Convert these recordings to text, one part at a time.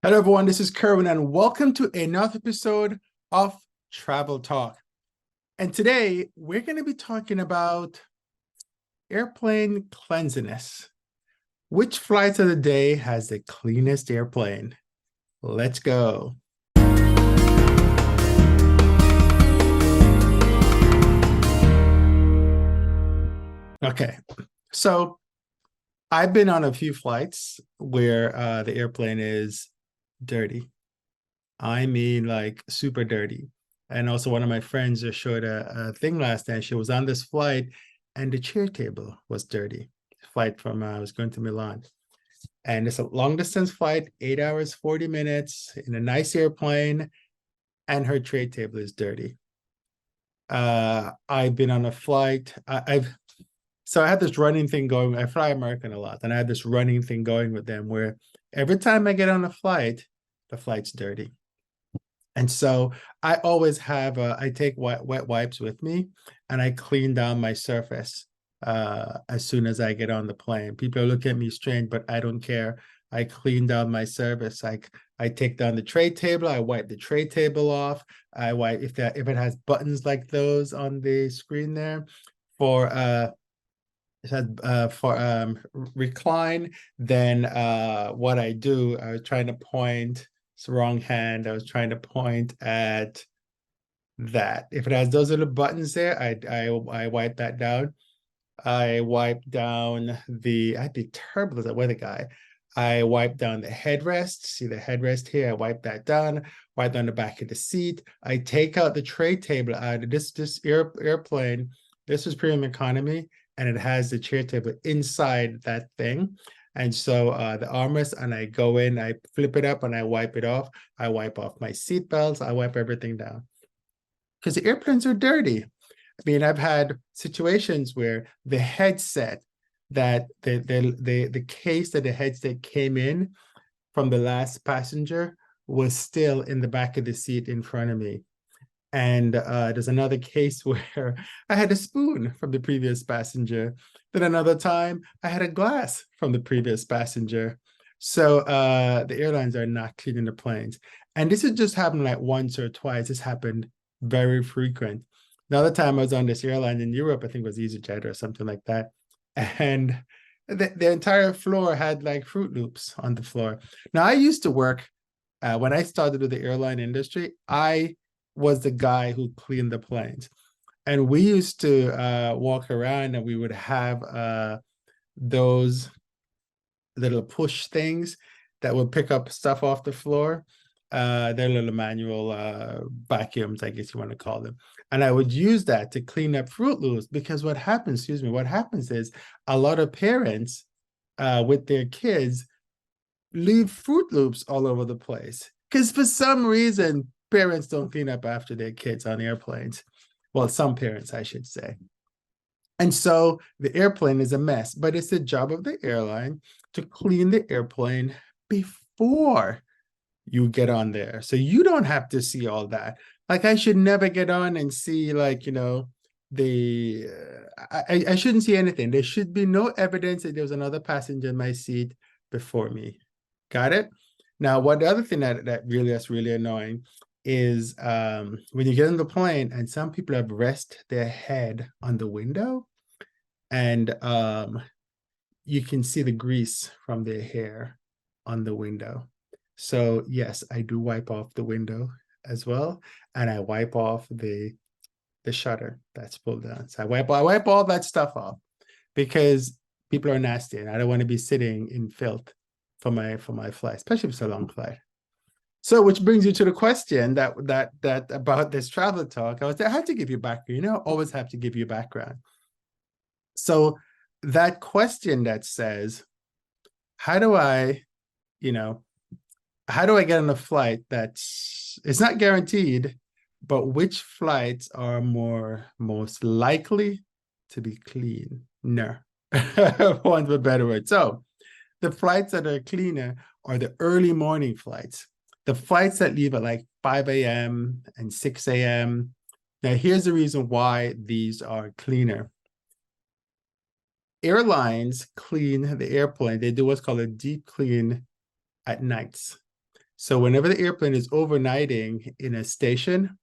Hello, everyone. This is Kerwin, and welcome to another episode of Travel Talk. And today we're going to be talking about airplane cleanliness. Which flights of the day has the cleanest airplane? Let's go. Okay, so I've been on a few flights where the airplane is dirty. I mean, like super dirty. And also, one of my friends just showed a thing last night. She was on this flight, and the chair table was dirty. Flight from I was going to Milan, and it's a long distance flight, 8 hours, 40 minutes in a nice airplane, and her tray table is dirty. I've been on a flight. I had this running thing going. I fly American a lot, and I had this running thing going with them where every time I get on a flight, the flight's dirty. And so I always have, I take wet wipes with me and I clean down my surface as soon as I get on the plane. People look at me strange, but I don't care. I clean down my surface. I take down the tray table. I wipe the tray table off. I wipe if it has buttons like those on the screen there for it has for recline. Then what I do, I was trying to point. It's the wrong hand. I was trying to point at that. If it has those little buttons there, I wipe that down. I wipe down I'd be terrible as a weather guy. I wipe down the headrest. See the headrest here? I wipe that down. Wipe down the back of the seat. I take out the tray table out of this airplane. This is premium economy, and it has the chair table inside that thing. And so the armrest, and I go in, I flip it up and I wipe it off. I wipe off my seat belts. I wipe everything down because the airplanes are dirty. I mean, I've had situations where the headset that the case that the headset came in from the last passenger was still in the back of the seat in front of me. And there's another case where I had a spoon from the previous passenger. Then another time I had a glass from the previous passenger. So the airlines are not cleaning the planes. And this has just happened like once or twice. This happened very frequent. Another time I was on this airline in Europe, I think it was EasyJet or something like that. And the entire floor had like Fruit Loops on the floor. Now, I used to work, when I started with the airline industry, I was the guy who cleaned the planes. And we used to walk around and we would have those little push things that would pick up stuff off the floor. They're little manual vacuums, I guess you want to call them. And I would use that to clean up Fruit Loops because what happens is a lot of parents with their kids leave Fruit Loops all over the place. Because for some reason, parents don't clean up after their kids on airplanes. Well, some parents, I should say. And so the airplane is a mess, but it's the job of the airline to clean the airplane before you get on there. So you don't have to see all that. Like I should never get on and see like, I shouldn't see anything. There should be no evidence that there was another passenger in my seat before me. Got it? Now, what the other thing that really is really annoying is when you get on the plane and some people have rest their head on the window and you can see the grease from their hair on the window. So yes, I do wipe off the window as well, and I wipe off the shutter that's pulled down. So I wipe all that stuff off because people are nasty, and I don't want to be sitting in filth for my flight, especially if it's a long flight. So, which brings you to the question that about this travel talk. I had to give you background. Always have to give you background. So that question that says, how do I, how do I get on a flight it's not guaranteed, but which flights are most likely to be clean? No, for want of a better word. So the flights that are cleaner are the early morning flights, the flights that leave at like 5 a.m. and 6 a.m. Now, here's the reason why these are cleaner. Airlines clean the airplane. They do what's called a deep clean at nights. So whenever the airplane is overnighting in a station,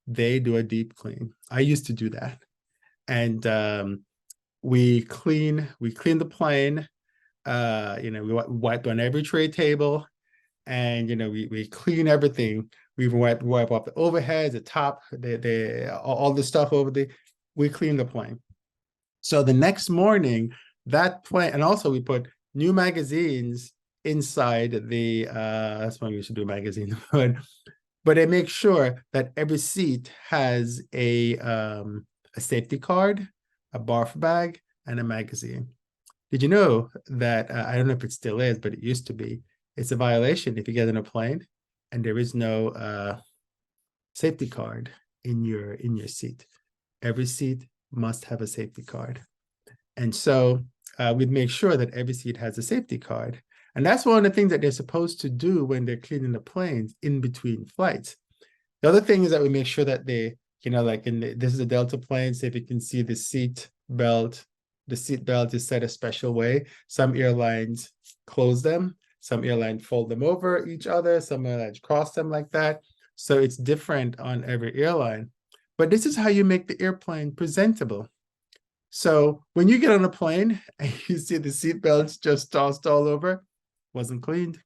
they do a deep clean. I used to do that. And we clean the plane. We wipe on every tray table, and we clean everything. We wipe off the overheads, the top, the all the stuff over the. We clean the plane. So the next morning, that plane, and also we put new magazines inside the. That's when we should do magazine, but they make sure that every seat has a safety card, a barf bag, and a magazine. Did you know that I don't know if it still is, but it used to be. It's a violation if you get on a plane and there is no safety card in your seat. Every seat must have a safety card, and so we'd make sure that every seat has a safety card. And that's one of the things that they're supposed to do when they're cleaning the planes in between flights. The other thing is that we make sure that they, like this is a Delta plane, so if you can see the seat belt is set a special way. Some airlines close them, some airlines fold them over each other, some airlines cross them like that. So it's different on every airline. But this is how you make the airplane presentable. So when you get on a plane and you see the seat belts just tossed all over, wasn't cleaned.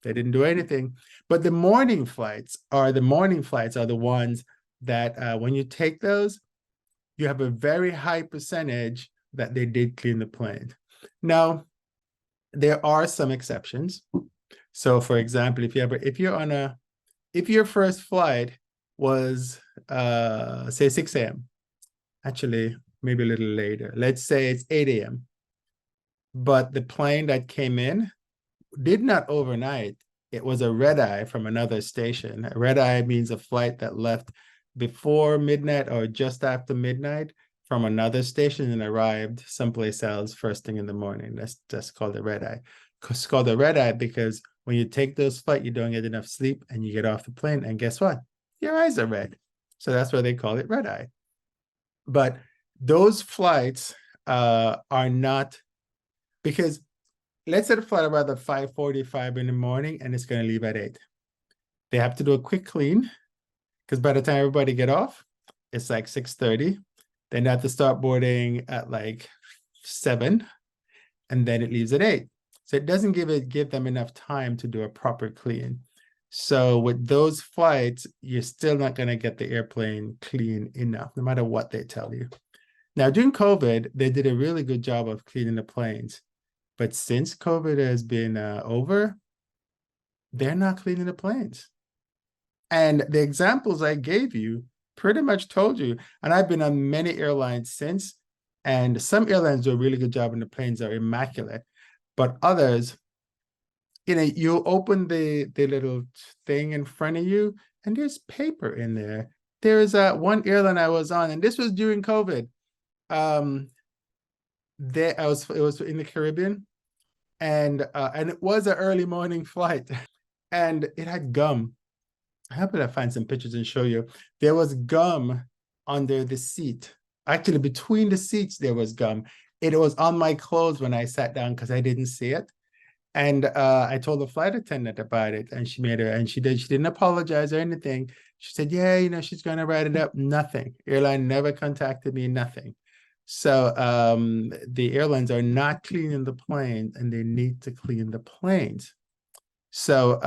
They didn't do anything. But the morning flights are the ones that when you take those, you have a very high percentage that they did clean the plane. Now, there are some exceptions. So for example, if your first flight was say 6 a.m., actually maybe a little later, let's say it's 8 a.m., but the plane that came in did not overnight. It was a red eye from another station. A red eye means a flight that left before midnight or just after midnight from another station and arrived someplace else first thing in the morning. That's called a red eye. It's called a red eye because when you take those flights, you don't get enough sleep and you get off the plane, and guess what? Your eyes are red. So that's why they call it red eye. But those flights are not, because let's say the flight arrived at 5:45 in the morning and it's going to leave at 8. They have to do a quick clean because by the time everybody get off, it's like 6:30. Then they have to start boarding at like 7, and then it leaves at 8. So it doesn't give them enough time to do a proper clean. So with those flights, you're still not going to get the airplane clean enough, no matter what they tell you. Now, during COVID, they did a really good job of cleaning the planes. But since COVID has been over, they're not cleaning the planes. And the examples I gave you pretty much told you, and I've been on many airlines since, and some airlines do a really good job and the planes are immaculate, but others, you open the little thing in front of you and there's paper in there. There is one airline I was on, and this was during COVID. It was in the Caribbean, and it was an early morning flight, and it had gum. How about I find some pictures and show you? There was gum under the seat. Actually, between the seats, there was gum. It was on my clothes when I sat down because I didn't see it. And I told the flight attendant about it, and she didn't apologize or anything. She said, yeah, she's going to write it up. Nothing. Airline never contacted me, nothing. So the airlines are not cleaning the planes, and they need to clean the planes. So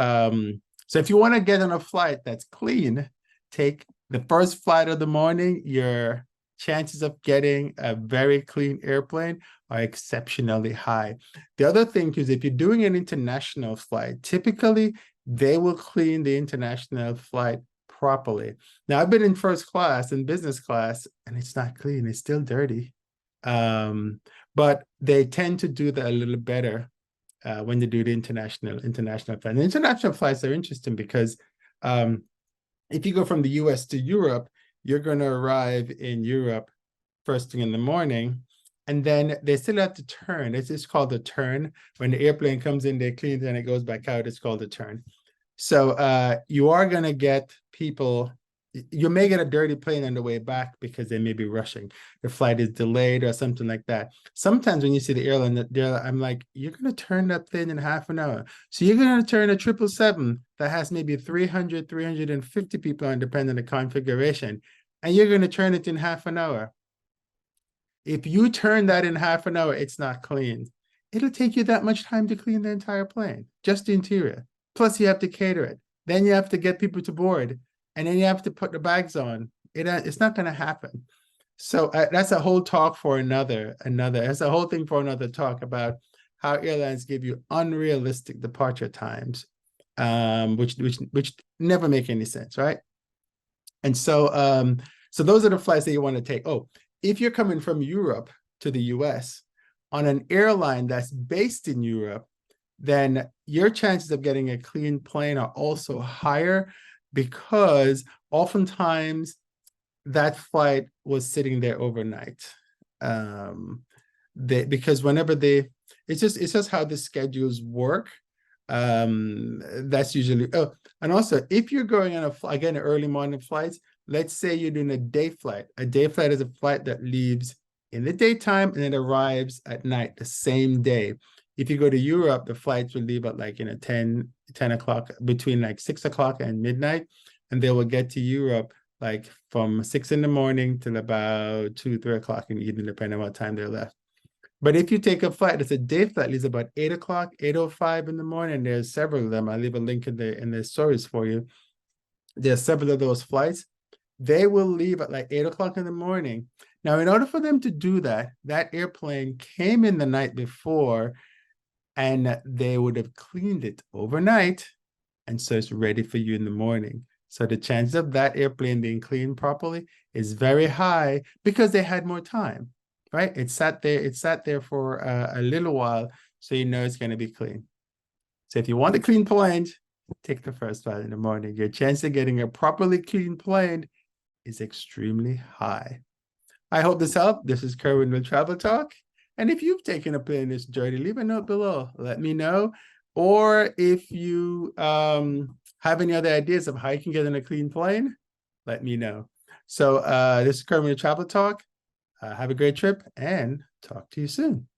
if you want to get on a flight that's clean, take the first flight of the morning. Your chances of getting a very clean airplane are exceptionally high. The other thing is, if you're doing an international flight, typically they will clean the international flight properly. Now, I've been in first class and business class, and it's not clean. It's still dirty. But they tend to do that a little better when they do the international flight. And international flights are interesting because if you go from the US to Europe, you're going to arrive in Europe first thing in the morning, and then they still have to turn. It's called a turn. When the airplane comes in, they clean it and it goes back out. It's called a turn. So you are going to get people you may get a dirty plane on the way back because they may be rushing. The flight is delayed or something like that. Sometimes when you see the airline, I'm like, you're going to turn that plane in half an hour. So you're going to turn a 777 that has maybe 300, 350 people on, depending on the configuration, and you're going to turn it in half an hour. If you turn that in half an hour, it's not clean. It'll take you that much time to clean the entire plane, just the interior. Plus, you have to cater it. Then you have to get people to board, and then you have to put the bags on. It's not going to happen. So that's a whole talk for another. That's a whole thing for another talk about how airlines give you unrealistic departure times, which never make any sense, right? And so those are the flights that you want to take. Oh, if you're coming from Europe to the US on an airline that's based in Europe, then your chances of getting a clean plane are also higher, because oftentimes that flight was sitting there overnight. Because whenever it's just how the schedules work. That's usually, and also if you're going on again, early morning flights, let's say you're doing a day flight. A day flight is a flight that leaves in the daytime and it arrives at night the same day. If you go to Europe, the flights will leave at 10 o'clock, between 6 o'clock and midnight, and they will get to Europe from 6 in the morning till about 2, 3 o'clock in the evening, depending on what time they're left. But if you take a flight that's a day flight, leaves about 8 o'clock, 8:05 in the morning, there's several of them. I'll leave a link in the stories for you. There's several of those flights. They will leave at 8 o'clock in the morning. Now, in order for them to do that, that airplane came in the night before, and they would have cleaned it overnight, and so it's ready for you in the morning. So the chances of that airplane being cleaned properly is very high because they had more time, right? It sat there for a little while, so you know it's going to be clean. So if you want a clean plane, take the first flight in the morning. Your chance of getting a properly clean plane is extremely high. I hope this helped. This is Kerwin with Travel Talk. And if you've taken a plane this journey, leave a note below. Let me know. Or if you have any other ideas of how you can get in a clean plane, let me know. So this is Kerwin with Travel Talk. Have a great trip and talk to you soon.